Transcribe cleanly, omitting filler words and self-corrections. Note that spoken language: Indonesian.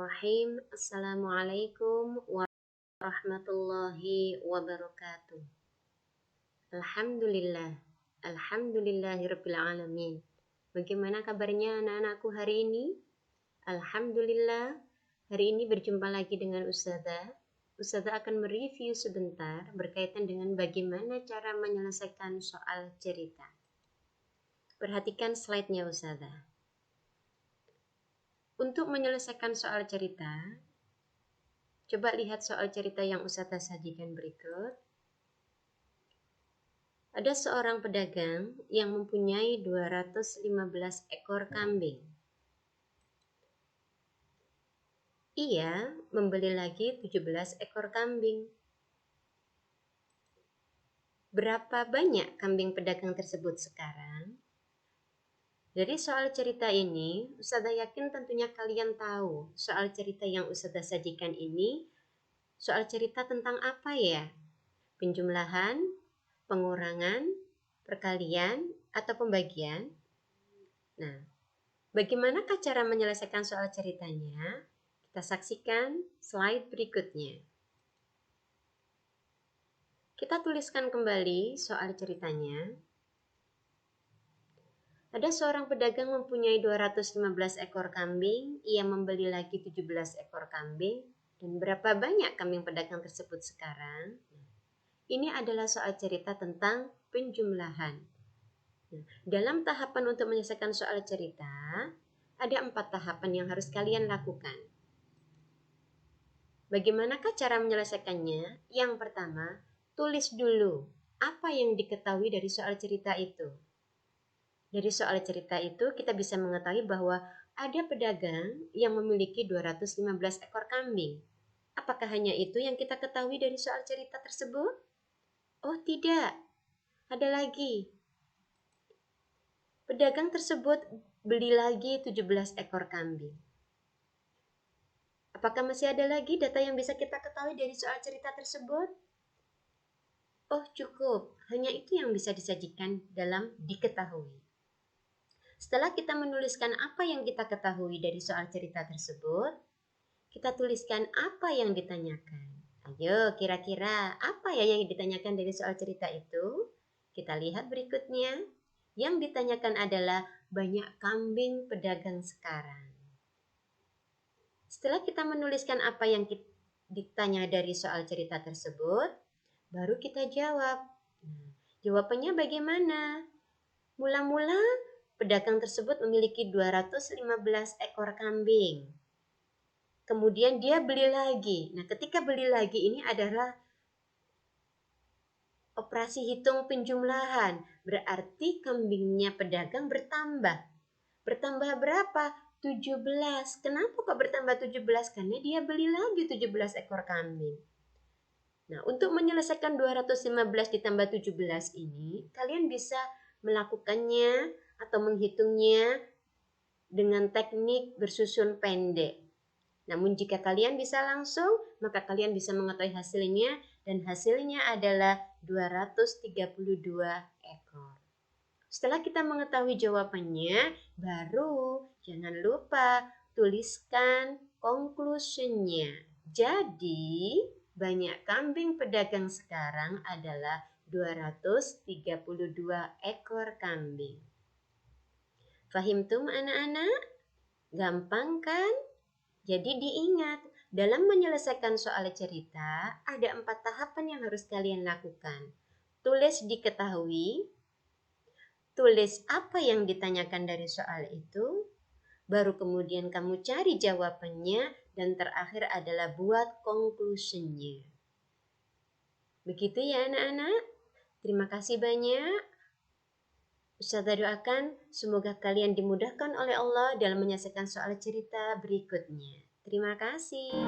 Bismillahirrahmanirrahim. Assalamualaikum warahmatullahi wabarakatuh. Alhamdulillah. Alhamdulillahirabbil alamin. Bagaimana kabarnya anak-anakku hari ini? Alhamdulillah. Hari ini berjumpa lagi dengan Ustazah. Ustazah akan mereview sebentar berkaitan dengan bagaimana cara menyelesaikan soal cerita. Perhatikan slide-nya Ustazah. Untuk menyelesaikan soal cerita, coba lihat soal cerita yang Ustazah sajikan berikut. Ada seorang pedagang yang mempunyai 215 ekor kambing. Ia membeli lagi 17 ekor kambing. Berapa banyak kambing pedagang tersebut sekarang? Dari soal cerita ini, Ustazah yakin tentunya kalian tahu soal cerita yang Ustazah sajikan ini soal cerita tentang apa ya? Penjumlahan, pengurangan, perkalian, atau pembagian? Nah, bagaimanakah cara menyelesaikan soal ceritanya? Kita saksikan slide berikutnya. Kita tuliskan kembali soal ceritanya. Ada seorang pedagang mempunyai 215 ekor kambing, ia membeli lagi 17 ekor kambing, dan berapa banyak kambing pedagang tersebut sekarang? Ini adalah soal cerita tentang penjumlahan. Dalam tahapan untuk menyelesaikan soal cerita, ada 4 tahapan yang harus kalian lakukan. Bagaimanakah cara menyelesaikannya? Yang pertama, tulis dulu apa yang diketahui dari soal cerita itu. Dari soal cerita itu kita bisa mengetahui bahwa ada pedagang yang memiliki 215 ekor kambing. Apakah hanya itu yang kita ketahui dari soal cerita tersebut? Oh tidak, ada lagi. Pedagang tersebut beli lagi 17 ekor kambing. Apakah masih ada lagi data yang bisa kita ketahui dari soal cerita tersebut? Oh cukup, hanya itu yang bisa disajikan dalam diketahui. Setelah kita menuliskan apa yang kita ketahui dari soal cerita tersebut, kita tuliskan apa yang ditanyakan. Ayo, kira-kira apa ya yang ditanyakan dari soal cerita itu? Kita lihat berikutnya. Yang ditanyakan adalah banyak kambing pedagang sekarang. Setelah kita menuliskan apa yang ditanya dari soal cerita tersebut, baru kita jawab. Jawabannya bagaimana? Mula-mula pedagang tersebut memiliki 215 ekor kambing. Kemudian dia beli lagi. Nah, ketika beli lagi ini adalah operasi hitung penjumlahan. Berarti kambingnya pedagang bertambah. Bertambah berapa? 17. Kenapa kok bertambah 17? Karena dia beli lagi 17 ekor kambing. Nah, untuk menyelesaikan 215 ditambah 17 ini, kalian bisa melakukannya atau menghitungnya dengan teknik bersusun pendek. Namun jika kalian bisa langsung, maka kalian bisa mengetahui hasilnya, dan hasilnya adalah 232 ekor. Setelah kita mengetahui jawabannya, baru jangan lupa tuliskan conclusion-nya. Jadi, banyak kambing pedagang sekarang adalah 232 ekor kambing. Fahimtum anak-anak? Gampang kan? Jadi diingat, dalam menyelesaikan soal cerita, ada 4 tahapan yang harus kalian lakukan. Tulis diketahui, tulis apa yang ditanyakan dari soal itu, baru kemudian kamu cari jawabannya, dan terakhir adalah buat conclusion-nya. Begitu ya anak-anak? Terima kasih banyak. Ustazah doakan semoga kalian dimudahkan oleh Allah dalam menyelesaikan soal cerita berikutnya. Terima kasih.